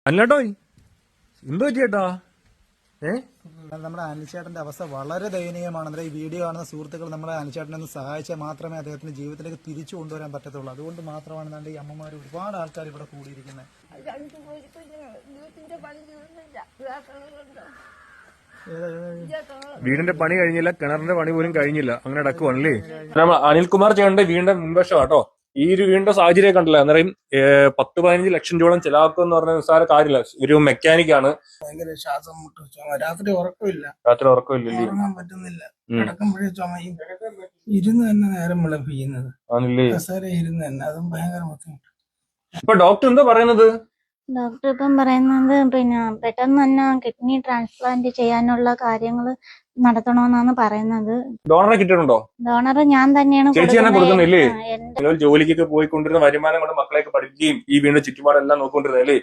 അല്ലാട്ടോ എന്തോ ചേട്ടാ നമ്മുടെ അനിൽചേട്ടന്റെ അവസ്ഥ വളരെ ദയനീയമാണ്. അന്നേരം ഈ വീഡിയോ കാണുന്ന സുഹൃത്തുക്കൾ നമ്മളെ അനിൽചേട്ടനെ ഒന്ന് സഹായിച്ചാൽ മാത്രമേ അദ്ദേഹത്തിന് ജീവിതത്തിലേക്ക് തിരിച്ചു കൊണ്ടുവരാൻ പറ്റത്തുള്ളൂ. അതുകൊണ്ട് മാത്രമാണ് നമ്മുടെ ഈ അമ്മമാർ ഒരുപാട് ആൾക്കാർ ഇവിടെ കൂടിയിരിക്കുന്നത്. വീടിന്റെ പണി കഴിഞ്ഞില്ല, കിണറിന്റെ പണി പോലും കഴിഞ്ഞില്ല, അങ്ങനെ അടക്കുവാണല്ലേ. അനിൽകുമാർ ചേട്ടന്റെ വീടിന്റെ മുൻവശം കേട്ടോ. ഈ ഒരു വീടിന്റെ സാഹചര്യം കണ്ടല്ലോ. അന്നേരം 10-15 ലക്ഷം രൂപയോളം ചെലവാക്കും എന്ന് പറഞ്ഞ നിസ്സാര കാര്യമില്ല. ഒരു മെക്കാനിക് ആണ്. ഭയങ്കര ശ്വാസം മുട്ട്, ചുമ, രാത്രി ഉറക്കമില്ല, ഉറങ്ങാൻ പറ്റുന്നില്ല, കിടക്കുമ്പോഴേ ചുമയും, ഇരുന്ന് തന്നെ നേരം വിളപ്പിക്കുന്നത്, കസേര ഇരുന്ന് തന്നെ, അതും ഭയങ്കര ബുദ്ധിമുട്ട്. ഇപ്പൊ ഡോക്ടർ എന്താ പറയുന്നത്? ഡോക്ടർ ഇപ്പം പറയുന്നത് പിന്നെ പെട്ടെന്ന് തന്നെ കിഡ്നി ട്രാൻസ്പ്ലാന്റ് ചെയ്യാനുള്ള കാര്യങ്ങൾ നടത്തണമെന്നാണ് പറയുന്നത്. ഡോണറെ കിട്ടിയിട്ടുണ്ടോ? ഡോണർ ഞാൻ തന്നെയാണ് ചേച്ചി തന്നെ കൊടുക്കുന്നില്ലേ? ജോലിക്കൊക്കെ പോയി കൊണ്ടിരുന്ന വരുമാനം കൊണ്ട് മക്കളെയൊക്കെ പഠിക്കുകയും ഈ വീടിന്റെ ചുറ്റുപാടെല്ലാം നോക്കിക്കൊണ്ടിരുന്നല്ലേ?